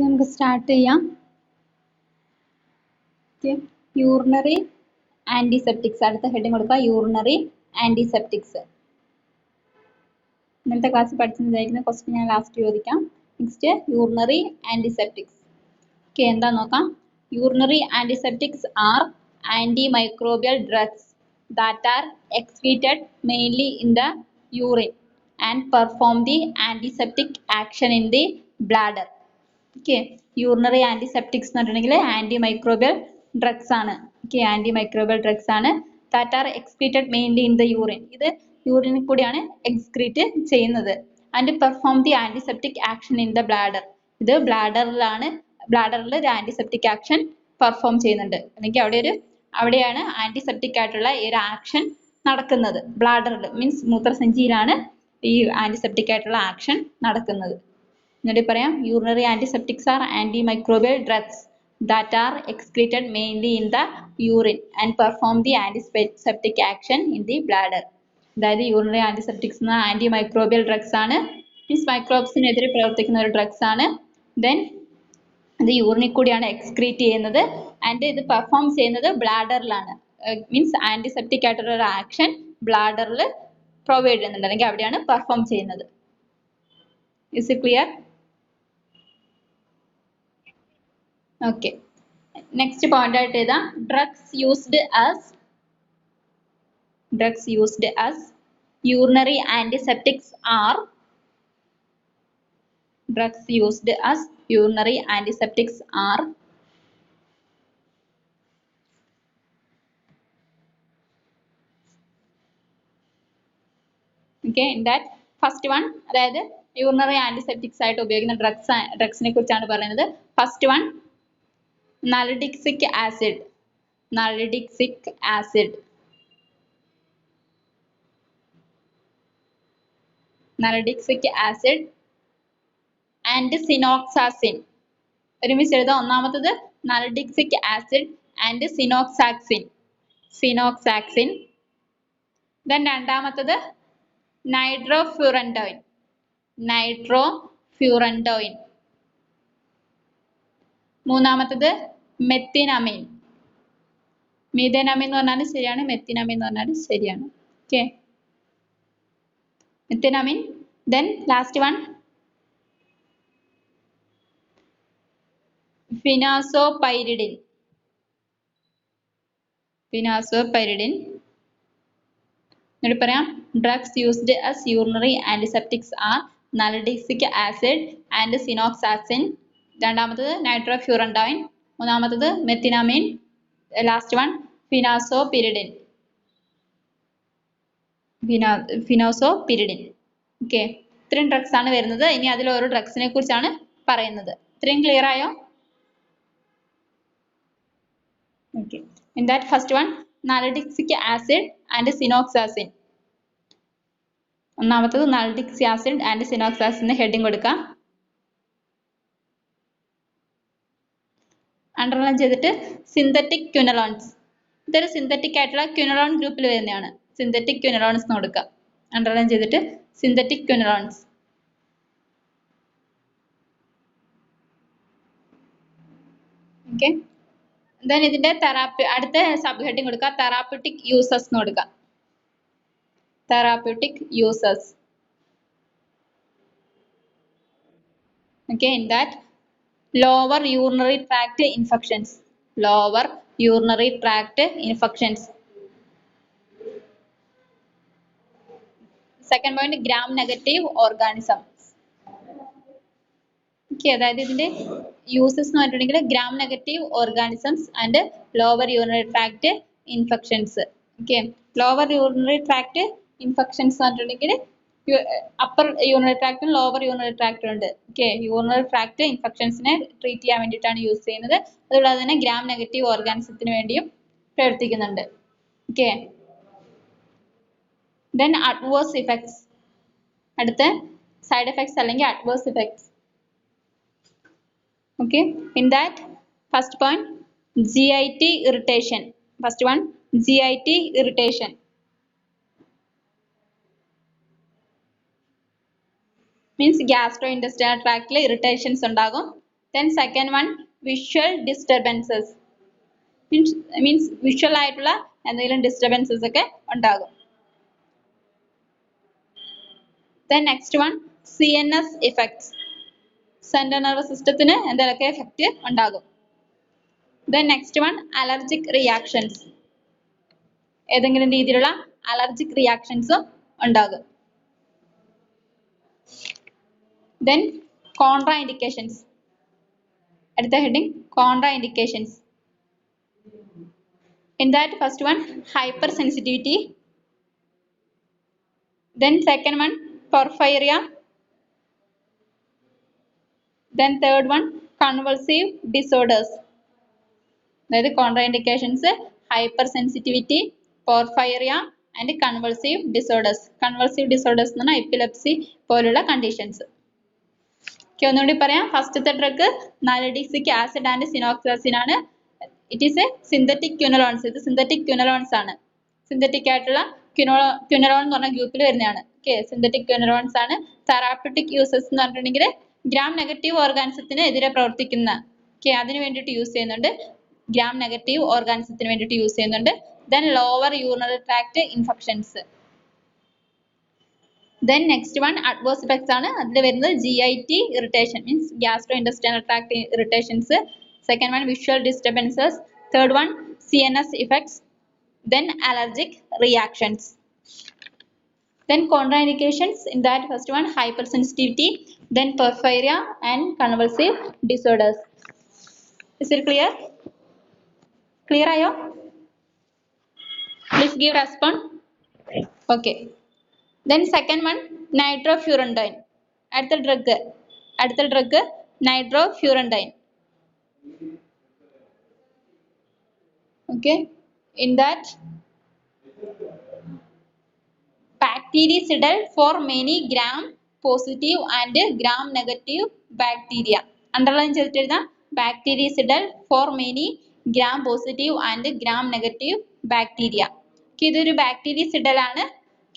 നമുക്ക് സ്റ്റാർട്ട് ചെയ്യാം. Urinary antiseptics അടുത്ത ഹെഡിങ് കൊടുക്കുക. യൂറിനറി ആന്റിസെപ്റ്റിക്സ് ഇന്നത്തെ ക്ലാസ് പഠിച്ചതായിരിക്കുന്ന ക്വസ്റ്റ്യൻ ഞാൻ ലാസ്റ്റ് ചോദിക്കാം. Next urinary antiseptics. എന്താ നോക്കാം. Urinary antiseptics are antimicrobial drugs that are excreted mainly in the urine and perform the antiseptic action in the bladder. Urinary antiseptics എന്ന് പറഞ്ഞിട്ടുണ്ടെങ്കിൽ antimicrobial drugs ആണ്. Antimicrobial drugs ആണ് that are excreted mainly in the urine. ഇത് യൂറിനിൽ കൂടിയാണ് excrete ചെയ്യുന്നത്. and perform the antiseptic action in the bladder. ഇത് ബ്ലാഡറിൽ ഒരു antiseptic action perform ചെയ്യുന്നുണ്ട്. അല്ലെങ്കിൽ അവിടെയാണ് ആന്റിസെപ്റ്റിക് ആയിട്ടുള്ള ഈ ഒരു ആക്ഷൻ നടക്കുന്നത്. ബ്ലാഡറിൽ മീൻസ് മൂത്രസഞ്ചിയിലാണ് ഈ ആന്റിസെപ്റ്റിക് ആയിട്ടുള്ള ആക്ഷൻ നടക്കുന്നത്. എന്നിട്ട് പറയാം urinary antiseptics are antimicrobial drugs that are excreted mainly in the urine and perform the antiseptic action in the bladder. അതായത് യൂറിനറി ആന്റിസെപ്റ്റിക്സ് എന്ന antimicrobial drugs ആണ്. മീൻസ് മൈക്രോബ്സിനെതിരെ പ്രവർത്തിക്കുന്ന ഒരു ഡ്രഗ്സ് ആണ്. ദെൻ ഇത് യൂറിനിൽ കൂടിയാണ് എക്സ്ക്രീറ്റ് ചെയ്യുന്നത്. ആൻഡ് ഇത് പെർഫോം ചെയ്യുന്നത് ബ്ലാഡറിലാണ്. മീൻസ് ആന്റിസെപ്റ്റിക് ആയിട്ടുള്ള ഒരു ആക്ഷൻ ബ്ലാഡറിൽ പ്രൊവൈഡ് ചെയ്യുന്നുണ്ട്, അല്ലെങ്കിൽ അവിടെയാണ് പെർഫോം ചെയ്യുന്നത്. Is it clear? Okay. Next point ആയിട്ട് എഴുതാം. Drugs used as urinary antiseptics are in that first one, അതായത് യൂറിനറി ആന്റിസെപ്റ്റിക്സ് ആയിട്ട് ഉപയോഗിക്കുന്ന ഡ്രഗ്സിനെ കുറിച്ചാണ് പറയുന്നത്. First one nalidixic acid and cinoxacin. ഒരുമിച്ച് എഴുതാം. ഒന്നാമത്തത് nalidixic acid and cinoxacin. Then രണ്ടാമത്തത് നൈട്രോഫ്യൂറൻഡോയിൻ. മൂന്നാമത്തത് മെത്തിനമീൻ. മീഥേനമീൻ എന്ന് പറഞ്ഞാലും ശരിയാണ്, മെത്തിനമീൻ എന്ന് പറഞ്ഞാലും ശരിയാണ്. Okay, methenamine. Then last one phenazopyridine. എന്നിട്ട് പറയാം drugs used as urinary antiseptics are nalidixic acid and cinoxacin. രണ്ടാമത്തത് നൈട്രോഫ്യൂറൻഡോയിൻ. മൂന്നാമത്തത് methenamine. Last one phenazopyridine. Okay, ഇത്രയും ഡ്രഗ്സ് ആണ് വരുന്നത്. ഇനി അതിൽ ഓരോ ഡ്രഗ്സിനെ കുറിച്ചാണ് പറയുന്നത്. ഇത്രയും ക്ലിയർ ആയോ? Okay. In that first one, nalidixic acid and സിനോക്സാസിൻ. ഒന്നാമത്തത് നളിഡിക്സിക് ആസിഡ് ആൻഡ് സിനോക്സാസിൻ ഹെഡിങ് കൊടുക്കാം. അണ്ടർലൈൻ ചെയ്തിട്ട് സിന്തറ്റിക് ക്വിനലോൺസ്. ഇതൊരു സിന്തറ്റിക് ആയിട്ടുള്ള ക്വിനലോൺ ഗ്രൂപ്പിൽ വരുന്നതാണ്. സിന്തറ്റിക് ക്വിനലോൺസ് എന്ന് കൊടുക്കുക. അണ്ടർലൈൻ ചെയ്തിട്ട് സിന്തറ്റിക് ക്വിനലോൺസ്. ഓക്കെ. ദെൻ ഇതിന്റെ അടുത്ത സബ് ഹെഡിങ് കൊടുക്കുക. തെറാപ്യൂട്ടിക് യൂസസ് എന്ന് കൊടുക്കുക. Okay, in that lower urinary tract infections. Second point, gram negative organisms. Okay, അതായത് ഇതിന്റെ യൂസസ് എന്ന് പറഞ്ഞിട്ടുണ്ടെങ്കിൽ gram negative organisms and lower urinary tract infections. Okay, lower urinary tract infections എന്ന് പറഞ്ഞിട്ടുണ്ടെങ്കിൽ upper urinary ട്രാക്റ്റും lower urinary ട്രാക്റ്റും ഉണ്ട്. Okay, urinary tract ഇൻഫെക്ഷൻസിനെ treat ചെയ്യാൻ വേണ്ടിയിട്ടാണ് use ചെയ്യുന്നത്. അതുകൂടാതെ തന്നെ ഗ്രാം നെഗറ്റീവ് ഓർഗാനിസത്തിന് വേണ്ടിയും പ്രവർത്തിക്കുന്നുണ്ട്. Okay, then adverse effects. അടുത്ത സൈഡ് എഫക്ട്സ് അല്ലെങ്കിൽ adverse effects. Okay, in that first point GIT irritation. Means gastro intestinal ട്രാക്റ്റിൽ ഇറിറ്റേഷൻസ് ഉണ്ടാകും. Then second one, visual disturbances. Means visual ആയിട്ടുള്ള എന്തെങ്കിലും ഡിസ്റ്റർബൻസസ് ഒക്കെ ഉണ്ടാകും. Then next one, CNS effects. Central nervous system എന്തൊക്കെ effect ഉണ്ടാകും. Then next one, allergic reactions. ഏതെങ്കിലും രീതിയിലുള്ള allergic reactions ഉണ്ടാകും. Then contraindications. അടുത്ത heading, contraindications. In that first one, hypersensitivity. Then second one, porphyria. Then third one, convulsive disorders. അതായത് contraindications, hypersensitivity, porphyria and convulsive disorders. Convulsive disorders എന്ന് പറഞ്ഞാൽ epilepsy പോലുള്ള conditions. ഒന്നുകൂടി പറയാം. ഫസ്റ്റത്തെ drug nalidixic acid and cinoxacin ആണ്. It is a synthetic quinolones. ഇത് synthetic ക്വിനോളോൺസ് ആണ്. സിന്തറ്റിക് ആയിട്ടുള്ള ക്വിനോളോൺ എന്ന് പറഞ്ഞ ഗ്രൂപ്പിൽ വരുന്നതാണ്. സിന്തറ്റിക് ക്വിനോളോൺസ് ആണ്. തെറാപ്യൂട്ടിക് യൂസസ് എന്ന് പറഞ്ഞിട്ടുണ്ടെങ്കിൽ ഗ്രാം നെഗറ്റീവ് ഓർഗാനിസത്തിന് എതിരെ പ്രവർത്തിക്കുന്ന അതിന് വേണ്ടിയിട്ട് യൂസ് ചെയ്യുന്നുണ്ട്. ഗ്രാം നെഗറ്റീവ് ഓർഗാനിസത്തിന് വേണ്ടിയിട്ട് യൂസ് ചെയ്യുന്നുണ്ട്. Then lower urinary tract infections. Then next one, adverse effects ആണ്. അതിൽ വരുന്നത് GIT irritation, means gastrointestinal tract irritations. Second one, visual disturbances. Third one, CNS effects. Then allergic reactions. Then contraindications, in that first one, hypersensitivity, then porphyria and convulsive disorders. Is it clear? Clear ayo? Please give response. Okay. Then second one, nitrofurandine. അടുത്ത drug nitrofurandine. Okay. In that, bactericidal for many gram positive and gram negative bacteria. Underline ചെയ്തിട്ട് bactericidal for many gram positive and gram negative bacteria. ഇതൊരു bactericidal ആണ്.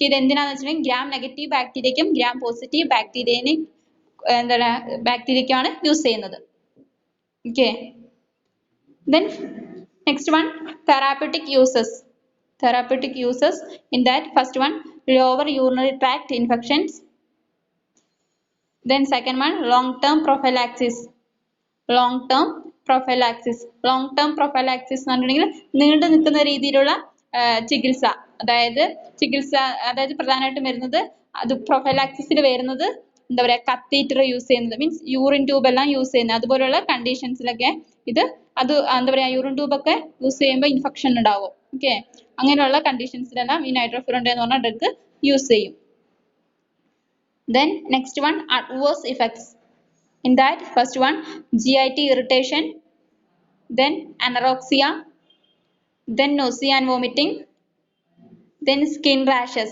ഇത് എന്തിനാന്ന് വെച്ചിട്ടുണ്ടെങ്കിൽ gram negative ബാക്ടീരിയക്കും gram positive ബാക്ടീരിയക്കാണ് use ചെയ്യുന്നത്. Okay. Then next one, therapeutic uses. Therapeutic uses, in that first one, lower urinary tract infections. Then second one, long term prophylaxis. Long term prophylaxis എന്ന് പറഞ്ഞിട്ടുണ്ടെങ്കിൽ നീണ്ടു നിൽക്കുന്ന രീതിയിലുള്ള ചികിത്സ. അതായത് പ്രധാനമായിട്ടും വരുന്നത് അത് പ്രൊഫൈലാക്സിസിൽ വരുന്നത് എന്താ പറയുക, കത്തീറ്റർ യൂസ് ചെയ്യുന്നത്, മീൻസ് യൂറിൻ ട്യൂബ് എല്ലാം യൂസ് ചെയ്യുന്നത്. അതുപോലുള്ള കണ്ടീഷൻസിലൊക്കെ അത് എന്താ പറയുക, യൂറിൻ ട്യൂബ് ഒക്കെ യൂസ് ചെയ്യുമ്പോൾ ഇൻഫെക്ഷൻ ഉണ്ടാവും. ഓക്കെ, അങ്ങനെയുള്ള കണ്ടീഷൻസിലെല്ലാം ഈ നൈട്രോഫ്യൂറൻഡൈൻ എന്ന് പറഞ്ഞ ഡ്രഗ് യൂസ് ചെയ്യും. Then next one, adverse effects. In that first one, GIT irritation, then anorexia, then nausea and vomiting, then skin rashes.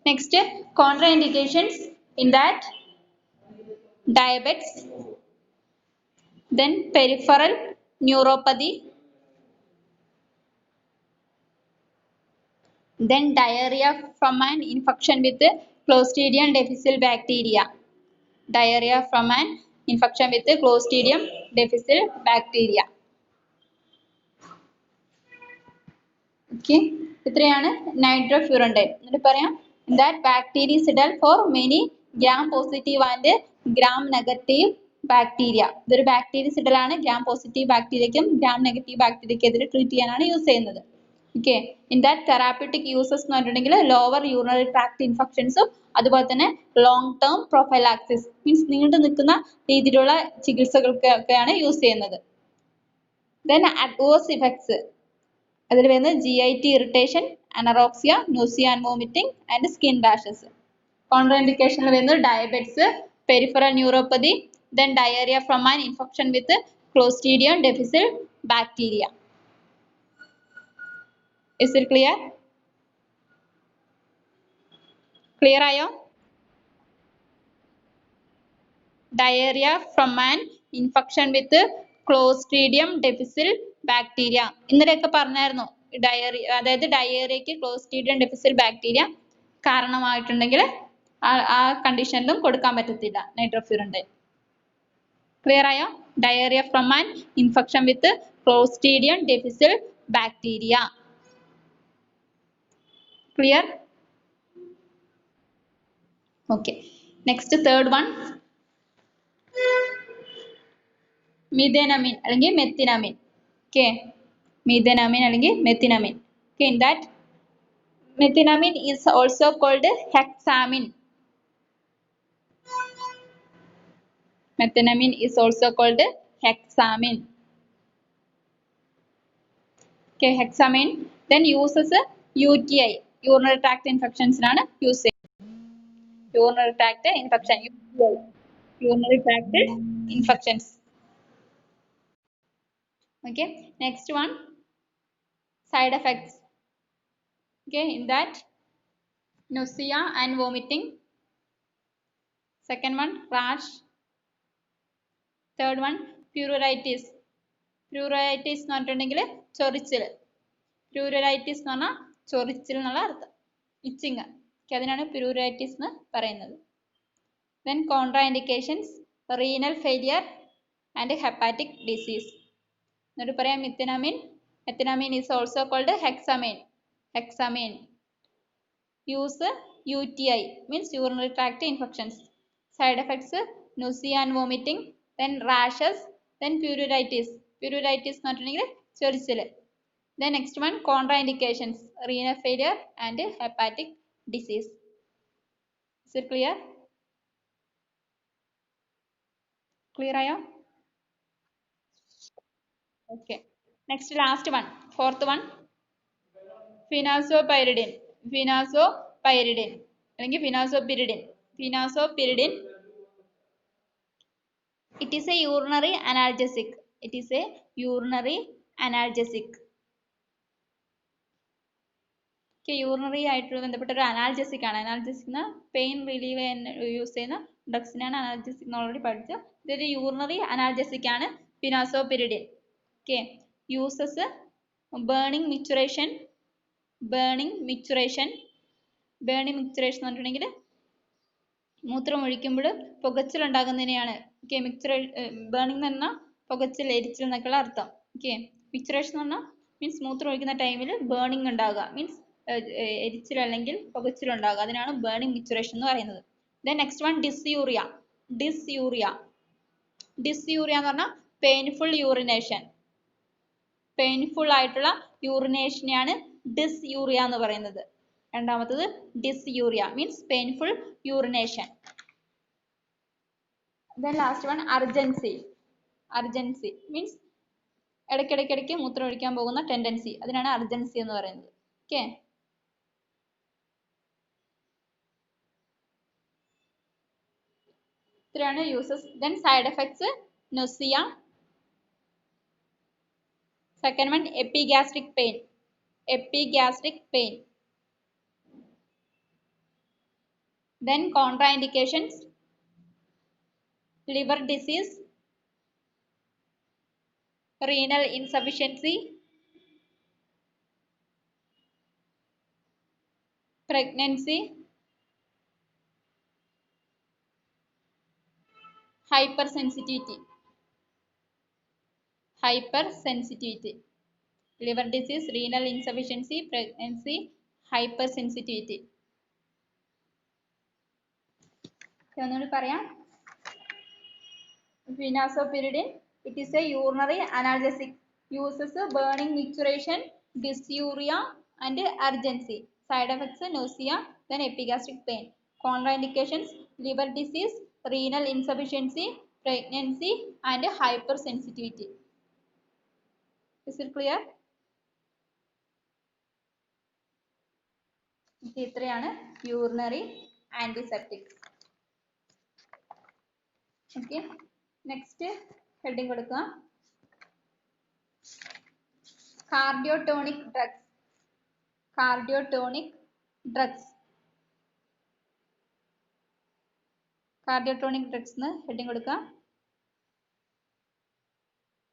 Next, contraindications. In that, diabetes, then peripheral neuropathy, then diarrhea from an infection with Clostridium difficile bacteria. Diarrhea from an infection with Clostridium difficile bacteria. Okay, ഇത്രയാണ് നൈട്രോഫ്യൂറൻഡൈൻ. എന്നിട്ട് പറയാം, that bactericidal for many gram positive and gram negative bacteria. ഇതൊരു bactericidal ആണ്. Gram positive ബാക്ടീരിയക്കും gram negative ബാക്ടീരിയക്കും എതിരെ treat ചെയ്യാനാണ് use ചെയ്യുന്നത്. Okay. In that therapeutic uses എന്ന് പറഞ്ഞിട്ടുണ്ടെങ്കിൽ ലോവർ യൂറിനറി ട്രാക്ട് ഇൻഫെക്ഷൻസും അതുപോലെ തന്നെ ലോങ് ടേം പ്രൊഫൈലാക്സിസ്, മീൻസ് നീണ്ടു നിൽക്കുന്ന രീതിയിലുള്ള ചികിത്സകൾക്കൊക്കെയാണ് യൂസ് ചെയ്യുന്നത്. ദെൻ അഡ്വേഴ്സ് ഇഫക്ട്സ്, അതിൽ വരുന്നത് GIT irritation, anorexia, nausea and vomiting and skin rashes. കോൺട്രാഇൻഡിക്കേഷനിൽ വരുന്നത് diabetes, peripheral neuropathy, then diarrhea from an infection with Clostridium difficile bacteria. Is it clear? Clear ayo? Diarrhea from an infection with Clostridium difficile bacteria. ഇന്നലെയൊക്കെ പറഞ്ഞായിരുന്നു diarrhoea, അതായത് ഡയറിയക്ക് Clostridium difficile bacteria കാരണമായിട്ടുണ്ടെങ്കിൽ ആ കണ്ടീഷനിലും കൊടുക്കാൻ പറ്റത്തില്ല നൈട്രോഫ്യൂറൻഡൈൻ. Clear ആയോ? Diarrhea from an infection with Clostridium difficile bacteria. Clear? Okay. Next, third one. Methenamine അല്ലെങ്കിൽ methenamine. Okay. Methenamine അല്ലെങ്കിൽ methenamine. Okay. In that, methenamine is also called hexamine. Methenamine is also called hexamine. Okay, hexamine. Then uses UTI, urinary tract infections ആണ് use ചെയ്യുന്നത്. Urinary tract infection, UTI, urinary tract infections. Okay, next one, side effects. Okay, in that, nausea and vomiting. Second one, rash. Third one, pruritus. Pruritus എന്ന് പറഞ്ഞിട്ടുണ്ടെങ്കിൽ ചൊറിച്ചിൽ. Pruritus എന്ന് പറഞ്ഞാൽ ചൊറിച്ചിൽ എന്നുള്ള അർത്ഥം. ഇച്ചിങ്. അതിനാണ് pruritus എന്ന് പറയുന്നത്. Then contraindications, renal failure and hepatic disease. എന്നിട്ട് പറയാം methenamine. Methenamine is also called hexamine. Hexamine. Use UTI, means urinary tract infections. Side effects, nausea and vomiting. Then rashes. Then pruritus. Pruritus എന്ന് പറഞ്ഞിട്ടുണ്ടെങ്കിൽ ചൊറിച്ചിൽ. Then next one, contraindications, renal failure and hepatic disease. Is it clear? Clear ആയോ? Okay. Next, last one, fourth one, phenazopyridine. Phenazopyridine അല്ലെങ്കിൽ phenazopyridine. Phenazopyridine. It is a urinary analgesic. It is a urinary analgesic. Urinary ആയിട്ട് ബന്ധപ്പെട്ട ഒരു analgesic ആണ്. Analgesic pain relieve ചെയ്യാൻ use ചെയ്യുന്ന ഡ്രഗ്സിനാണ് analgesic എന്ന് already പഠിച്ചു. ഇതൊരു യൂറിനറി അനാൽജസിക് ആണ് phenazopyridine. Okay, uses burning micturition. Burning micturition എന്ന് പറഞ്ഞിട്ടുണ്ടെങ്കിൽ മൂത്രം ഒഴിക്കുമ്പോൾ പുകച്ചിൽ ഉണ്ടാകുന്നതിനെയാണ്. ഓക്കെ, ബേണിംഗ് എന്ന് പറഞ്ഞാൽ പുകച്ചിൽ, എരിച്ചിൽ എന്നൊക്കെയുള്ള അർത്ഥം. ഓക്കെ, മിക്ചറേഷൻ എന്ന് പറഞ്ഞാൽ മീൻസ് മൂത്രം ഒഴിക്കുന്ന ടൈമിൽ ബേണിംഗ് ഉണ്ടാകുക, മീൻസ് എരിച്ചിൽ അല്ലെങ്കിൽ പുകച്ചിൽ ഉണ്ടാകുക, അതിനാണ് ബേണിംഗ് മിക്ചറേഷൻ എന്ന് പറയുന്നത്. Then next one, ഡിസ്യൂറിയ. ഡിസ്യൂറിയ എന്ന് പറഞ്ഞാൽ പെയിൻഫുൾ യൂറിനേഷൻ. പെയിൻഫുൾ ആയിട്ടുള്ള യൂറിനേഷനെയാണ് ഡിസ്യൂറിയ എന്ന് പറയുന്നത്. രണ്ടാമത്തത് dysuria means painful urination. Then last one, urgency. Urgency means ഇടയ്ക്കിടയ്ക്കിടയ്ക്ക് മൂത്രം ഒഴിക്കാൻ പോകുന്ന ടെൻഡൻസി, അതിനാണ് അർജൻസി എന്ന് പറയുന്നത്. ഓക്കെ, ഇത്രയാണ് uses. Then side effects, nausea. Second one, epigastric pain. Then contraindications, liver disease, renal insufficiency, pregnancy, hypersensitivity. Liver disease, renal insufficiency, pregnancy, hypersensitivity. ഒന്നുകൂടി പറയാം. Phenazopyridine, it is a urinary analgesic. Uses burning micturition, dysuria and urgency. Side effects, nausea, then epigastric pain. Contraindications, liver disease, renal insufficiency, pregnancy and hypersensitivity. Is it clear? ഇത്രയാണ് urinary antiseptics. Okay, next heading കൊടുക്കുക, cardiotonic drugs. Cardiotonic drugs എന്ന് heading കൊടുക്കുക.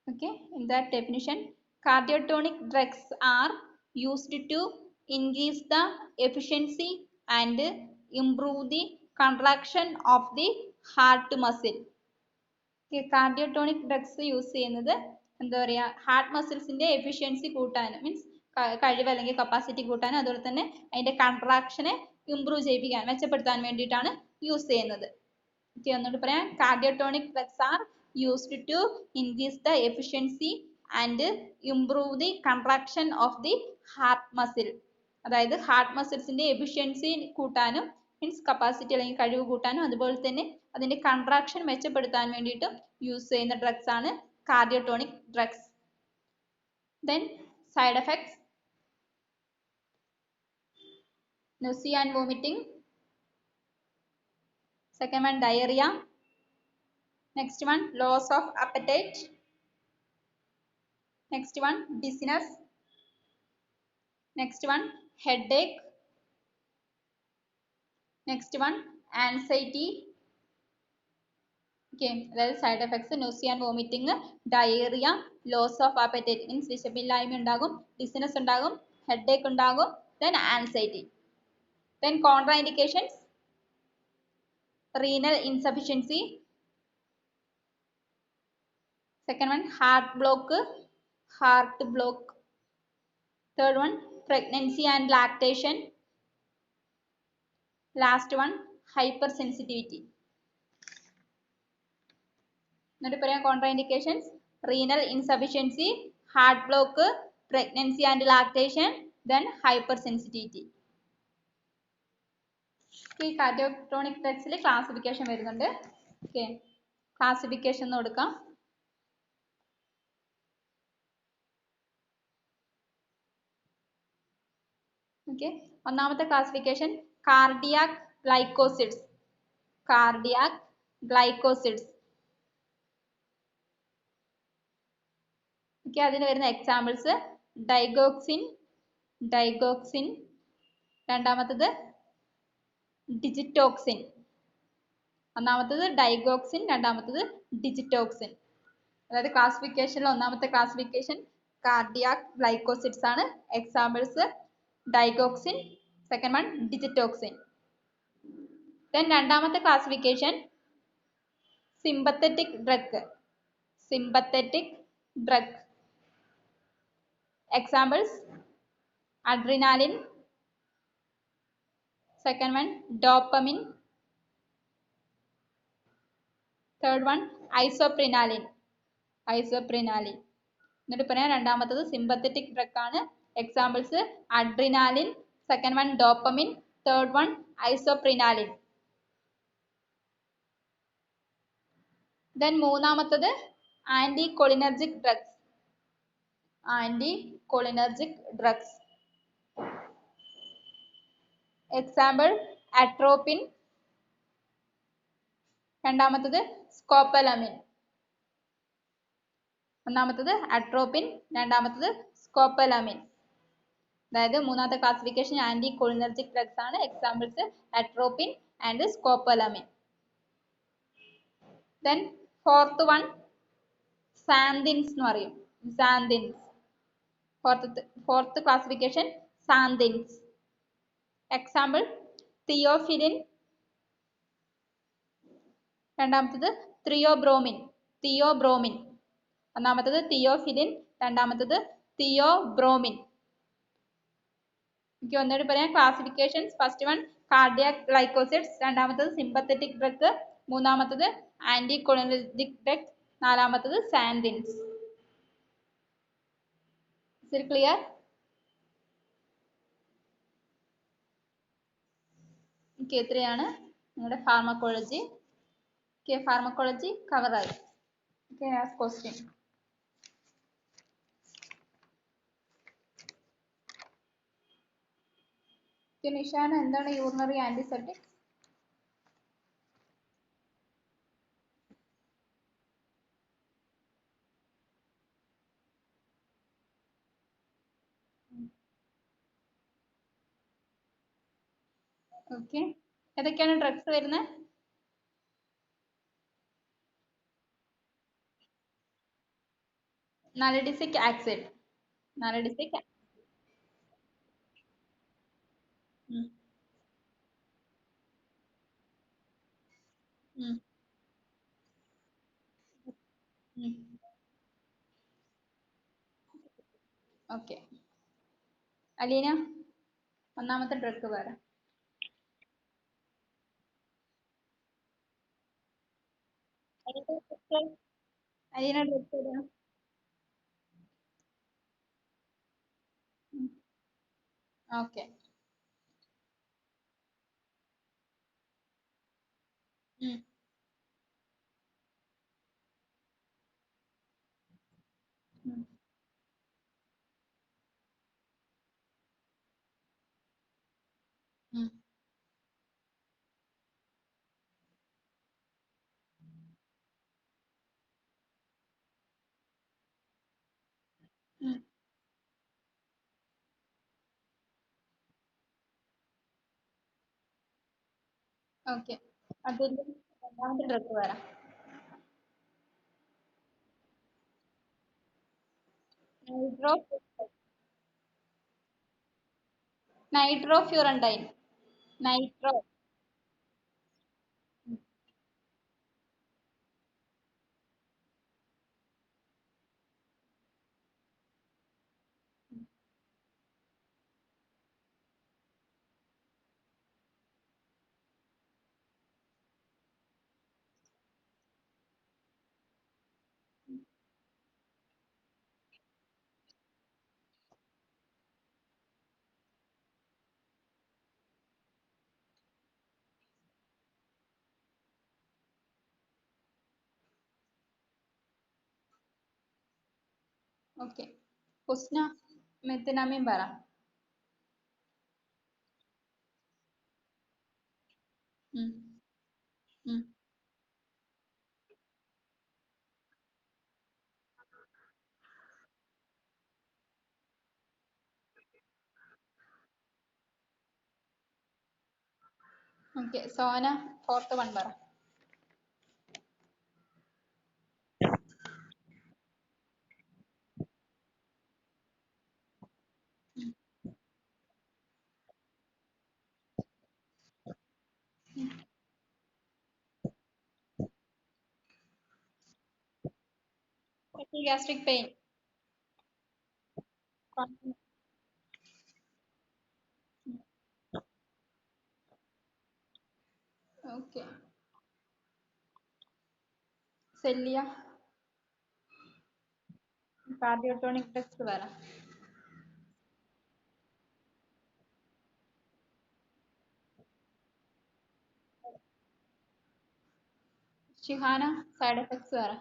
Okay, in that definition, cardiotonic drugs are used to increase the efficiency and improve the contraction of the heart muscle. Cardiotonic drugs use ചെയ്യുന്നത് എന്താ പറയുക heart മസിൽസിന്റെ efficiency കൂട്ടാനും means കഴിവ് അല്ലെങ്കിൽ capacity കൂട്ടാനും അതുപോലെ തന്നെ അതിന്റെ കൺട്രാക്ഷനെ ഇംപ്രൂവ് ചെയ്യിപ്പിക്കാൻ മെച്ചപ്പെടുത്താൻ വേണ്ടിയിട്ടാണ് യൂസ് ചെയ്യുന്നത്. ഒന്നുകൂടി പറയാം, cardiotonic drugs are used to increase the efficiency and improve the contraction of the heart muscle. അതായത് ഹാർട്ട് മസിൽസിന്റെ എഫിഷ്യൻസി കൂട്ടാനും മീൻസ് കപ്പാസിറ്റി അല്ലെങ്കിൽ കഴിവ് കൂട്ടാനും അതുപോലെ തന്നെ അതിന്റെ കൺട്രാക്ഷൻ മെച്ചപ്പെടുത്താൻ വേണ്ടിയിട്ടും യൂസ് ചെയ്യുന്ന ഡ്രഗ്സ് ആണ് cardiotonic drugs. Then side effects, nausea and vomiting. Second one, diarrhea. Next one, loss of appetite. Next one, dizziness. Next one, headache. Next one, anxiety. അതായത് side effects nausea and vomiting, diarrhea, loss of appetite means വിശപ്പില്ലായ്മ ഉണ്ടാകും, dizziness ഉണ്ടാകും, headache ഉണ്ടാകും, then anxiety. Then contraindications, renal insufficiency. Second one, heart block. Third one, pregnancy and lactation. Last one, hypersensitivity. എന്നിട്ട് പറയാം contraindications, renal insufficiency, heart block, pregnancy and lactation, then hypersensitivity. ഈ cardiotonic ഡ്രഗ്സിൽ classification വരുന്നുണ്ട്. Classification കൊടുക്കാം. ഒന്നാമത്തെ classification cardiac ഗ്ലൈക്കോസിഡ്സ്. അതിന് വരുന്ന examples ഡൈഗോക്സിൻ, രണ്ടാമത്തത് digitoxin. ഒന്നാമത്തത് ഡൈഗോക്സിൻ, രണ്ടാമത്തത് ഡിജിറ്റോക്സിൻ. അതായത് ക്ലാസിഫിക്കേഷനിൽ ഒന്നാമത്തെ ക്ലാസിഫിക്കേഷൻ കാർഡിയാക് ഗ്ലൈക്കോസിഡ്സ് ആണ്. Examples digoxin, second one digitoxin. Then രണ്ടാമത്തെ classification sympathetic drug. Examples adrenaline, second one dopamine, third one isoprenaline. എന്നിട്ട് പറയാം രണ്ടാമത്തത് സിമ്പത്തറ്റിക് ഡ്രഗ് ആണ്. Examples adrenaline, second one dopamine, third one isoprenaline. then മൂന്നാമത്തത് ആന്റികോളിനർജിക് drugs. Example atropine, രണ്ടാമത്തത് സ്കോപ്പലാമിൻ. ഒന്നാമത്തത് atropine, രണ്ടാമത്തത് scopolamine. അതായത് മൂന്നാമത്തെ ക്ലാസിഫിക്കേഷൻ ആന്റികോളിനർജിക് ഡ്രഗ്സ് ആണ്. Examples atropine and scopolamine. then fourth one xanthines എന്ന് പറയും. Fourth classification xanthines. Example theophylline, രണ്ടാമത്തത് തിയോബ്രോമിൻ. ഒന്നാമത്തത് തിയോഫിലിൻ, രണ്ടാമത്തത് തിയോബ്രോമിൻ. ഒന്നുകൂടി പറയാം classifications. First one cardiac glycosides, രണ്ടാമത്തത് സിമ്പത്തറ്റിക് ഡ്രഗ്, മൂന്നാമത്തത് ആന്റികോളിനർജിക് ഡ്രഗ്, നാലാമത്തത് സാന്തിൻസ്. Is it clear? ഇത്രയാണ് നിങ്ങളുടെ ഫാർമക്കോളജി. ഫാർമക്കോളജി കവറായി. Ask question. നിഷാന, എന്താണ് യൂറിനറി ആന്റിസെപ്റ്റിക്സ്? ഏതൊക്കെയാണ് ഡ്രഗ്സ് വരുന്നത്? നലഡിസിക് ആസിഡ്. ഓക്കെ. അലീന, ഒന്നാമത്തെ ഡ്രഗ് പറ. അലീന ഡ്രഗ് ഏതാ? ഓക്കെ. ഓക്കെ. അതിൽ രണ്ടാമത്തെ ഡ്രഗ് പറ. Nitro nitro furantoin. Nitro. Okay. Husna, methenamine പറ. ഓക്കെ. സോന, ഫോർത്ത് വൺ പറ. Gastric pain. Okay. Sellia, cardiotonic test പറ. ഷിഹാന, സൈഡ് എഫക്ട്സ് പറ.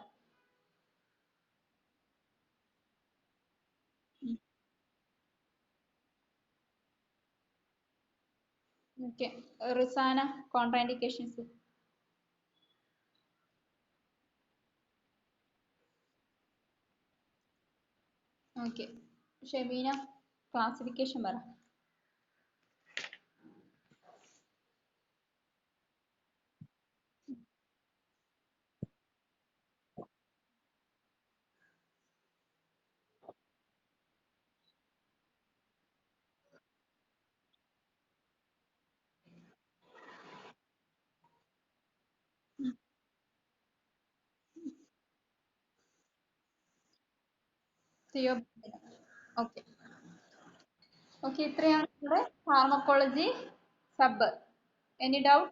Okay. Rizana, contraindications. Okay. Shemeena, classification പറ. തിയോ. ഓക്കെ. ഓക്കെ. ഇത്രയാണ് നമ്മുടെ ഫാർമക്കോളജി സബ്. Any doubt?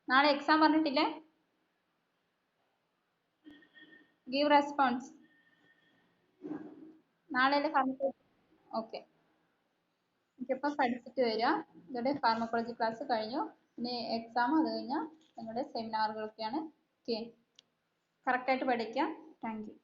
നാളെ എക്സാം പറഞ്ഞിട്ടില്ലേ? Give response. നാളെ അല്ലേ ഫാർമക്കോളജി? ഓക്കെ. എനിക്കിപ്പം പഠിച്ചിട്ട് വരിക. ഇതോടെ ഫാർമക്കോളജി ക്ലാസ് കഴിഞ്ഞു. ഇനി എക്സാം, അത് കഴിഞ്ഞാൽ നിങ്ങളുടെ സെമിനാറുകളൊക്കെയാണ്. ഓക്കെ. കറക്റ്റായിട്ട് പഠിക്കാം. Thank you.